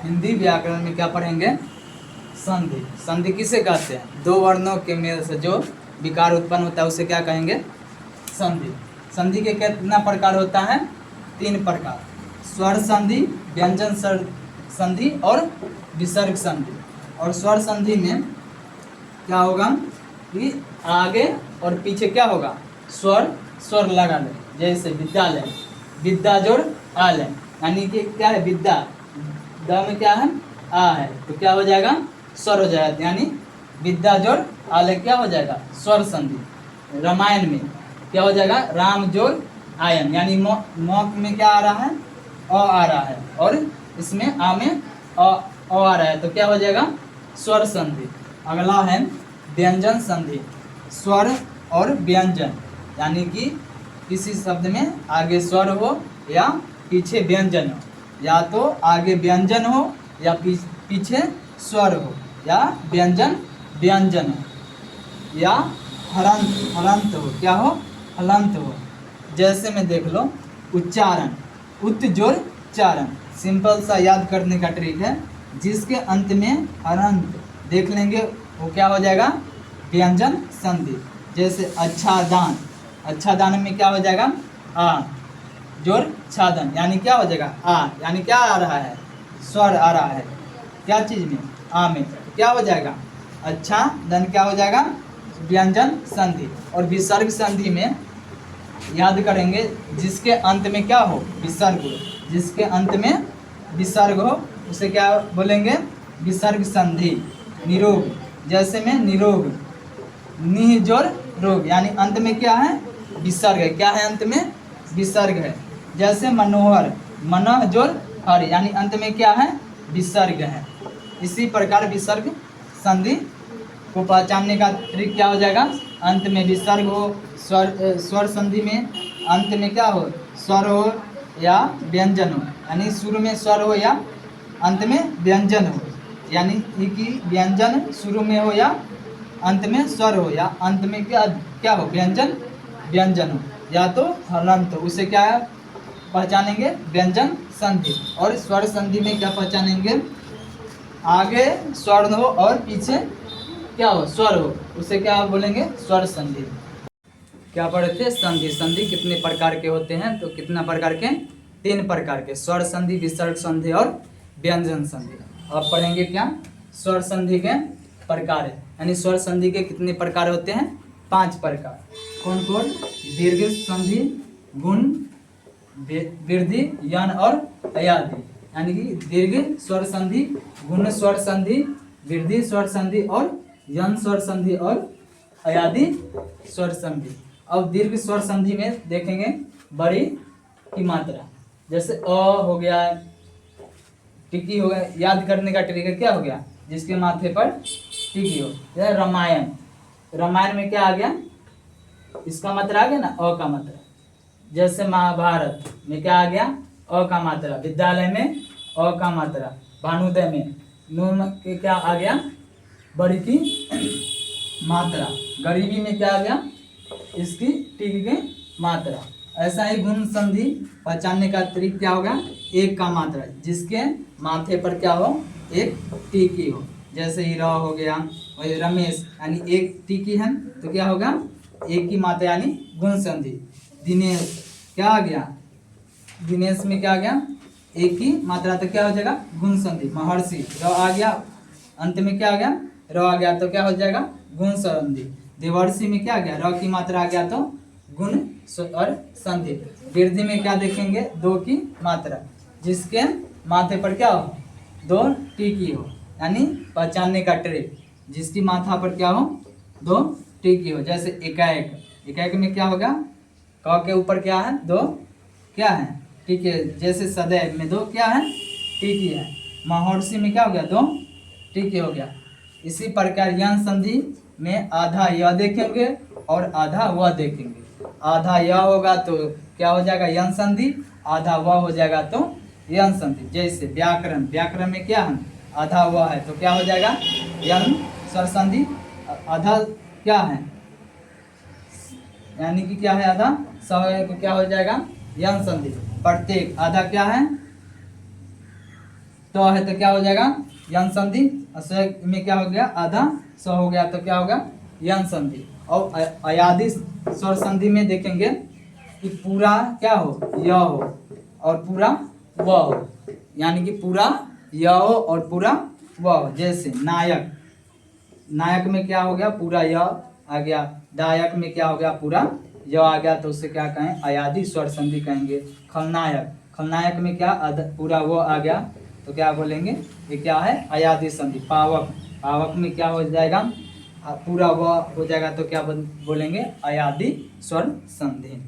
हिंदी व्याकरण में क्या पढ़ेंगे? संधि। संधि किसे कहते हैं? दो वर्णों के मेल से जो विकार उत्पन्न होता है उसे क्या कहेंगे? संधि। संधि के कितना प्रकार होता है? 3 प्रकार। स्वर संधि, व्यंजन संधि और विसर्ग संधि। और स्वर संधि में क्या होगा कि आगे और पीछे क्या होगा? स्वर स्वर लगा ले। जैसे विद्यालय, विद्या जोड़ आलय, यानी कि क्या है? विद्या, द में क्या है? आ है, तो क्या हो जाएगा? स्वर हो जाएगा, यानी विद्या जोड़ आलय क्या हो जाएगा? स्वर संधि। रामायण में क्या हो जाएगा? राम जोड़ आयन, यानी मौक में क्या आ रहा है? अ आ रहा है, और इसमें आ में अ आ रहा है, तो क्या हो जाएगा? स्वर संधि। अगला है व्यंजन संधि। स्वर और व्यंजन, यानी कि किसी शब्द में आगे स्वर हो या पीछे व्यंजन हो, या तो आगे व्यंजन हो या पीछे स्वर हो, या व्यंजन व्यंजन हो, या हलंत हलंत हो। क्या हो? हलंत हो। जैसे में देख लो, उच्चारण, उत जोड़ चारण, सिंपल सा याद करने का ट्रिक है। जिसके अंत में हलंत देख लेंगे वो क्या हो जाएगा? व्यंजन संधि। जैसे अच्छा दान, अच्छा दान में क्या हो जाएगा? आ जोड़ छादन, यानी क्या हो जाएगा? आ, यानी क्या आ रहा है? स्वर आ रहा है। क्या चीज में? आ में, क्या हो जाएगा? अच्छा धन क्या हो जाएगा? व्यंजन संधि। और विसर्ग संधि में याद करेंगे, जिसके अंत में क्या हो? विसर्ग हो। जिसके अंत में विसर्ग हो उसे क्या बोलेंगे? विसर्ग संधि। निरोग, जैसे में निरोग, निह जोड़ रोग, यानी अंत में क्या है? विसर्ग है। क्या है? अंत में विसर्ग है। जैसे मनोहर, मनः जोड़ हर, यानी अंत में क्या है? विसर्ग है। इसी प्रकार विसर्ग संधि को पहचानने का ट्रिक क्या हो जाएगा? अंत में विसर्ग हो, स्वर संधि में अंत में क्या हो? स्वर हो या व्यंजन हो, यानी शुरू में स्वर हो या अंत में व्यंजन हो, यानी कि व्यंजन शुरू में हो या अंत में स्वर हो, या अंत में क्या क्या हो? व्यंजन व्यंजन हो, या तो हलंत हो। उसे क्या पहचानेंगे? व्यंजन संधि। और स्वर संधि में क्या पहचानेंगे? आगे स्वर हो और पीछे क्या हो? स्वर हो, उसे क्या बोलेंगे? स्वर संधि। क्या पढ़े थे? संधि। संधि कितने प्रकार के होते हैं? तो कितना प्रकार के? 3 प्रकार के। स्वर संधि, विसर्ग संधि और व्यंजन संधि। अब पढ़ेंगे क्या? स्वर संधि के प्रकार, यानी स्वर संधि के कितने प्रकार होते हैं? 5 प्रकार। कौन कौन? दीर्घ संधि, गुण, वृद्धि, यन और अयादि, यानी कि दीर्घ स्वर संधि, गुण स्वर संधि, वृद्धि स्वर संधि और यन स्वर संधि और अयादि स्वर संधि। अब दीर्घ स्वर संधि में देखेंगे बड़ी की मात्रा, जैसे अ हो गया, टिकी हो गया। याद करने का तरीका क्या हो गया? जिसके माथे पर टिकी हो। जैसे रामायण, रामायण में क्या आ गया? इसका मात्रा आ गया ना, अ का मात्रा। जैसे महाभारत में क्या आ गया? अ का मात्रा। विद्यालय में अ का मात्रा। भानुदय में नून के क्या आ गया? बड़ी की मात्रा। गरीबी में क्या आ गया? इसकी टिकी की मात्रा। ऐसा ही गुण संधि पहचानने का तरीका क्या होगा? एक का मात्रा, जिसके माथे पर क्या हो? एक टिकी हो। जैसे ही र हो गया, वही रमेश, यानी एक टिकी है तो क्या होगा? एक की मात्रा, यानी गुण संधि। दिनेश क्या आ गया? दिनेश में क्या आ गया? एक की मात्रा, तो क्या हो जाएगा? गुण संधि। महर्षि, र आ गया, अंत में क्या आ गया? र आ गया, तो क्या हो जाएगा? गुण संधि। देवर्षि में क्या आ गया? र की मात्रा आ गया तो गुण और संधि। वृद्धि में क्या देखेंगे? 2 की मात्रा, जिसके माथे पर क्या हो? 2 टिकी हो, यानी पहचानने का ट्रिक, जिसकी माथा पर क्या हो? 2 टिकी हो। जैसे एकाएक, एकाएक में क्या होगा? क के ऊपर क्या है? 2 क्या है? टिकी। जैसे सदैव में 2 क्या है? टिकी है। महर्षि में क्या हो गया? 2 टिकी हो गया। इसी प्रकार यन संधि में आधा यह देखेंगे और आधा वह देखेंगे। आधा यह होगा तो क्या हो जाएगा? यन संधि। आधा वह हो जाएगा तो यन संधि। जैसे व्याकरण, व्याकरण में क्या है? आधा वह है तो क्या हो जाएगा? यन स्वर संधि। आधा क्या है? यानी कि क्या है? आधा सह क्या हो जाएगा? यन संधि। प्रत्येक, आधा क्या है? तो है तो क्या हो जाएगा यन संधि, स में क्या हो गया आधा, स हो गया तो क्या होगा यन संधि। और अयादि स्वर संधि में देखेंगे कि पूरा क्या हो य हो और पूरा व हो, यानी कि पूरा य हो और पूरा व हो। जैसे नायक, नायक में क्या हो गया पूरा य आ गया, दायक में क्या हो गया पूरा य आ गया, तो उससे क्या कहें अयादि स्वर संधि कहेंगे। खलनायक, खलनायक में क्या पूरा वो आ गया तो क्या बोलेंगे ये क्या है अयादि संधि। पावक, पावक में क्या हो जाएगा पूरा व हो जाएगा तो क्या बोलेंगे अयादि स्वर संधि।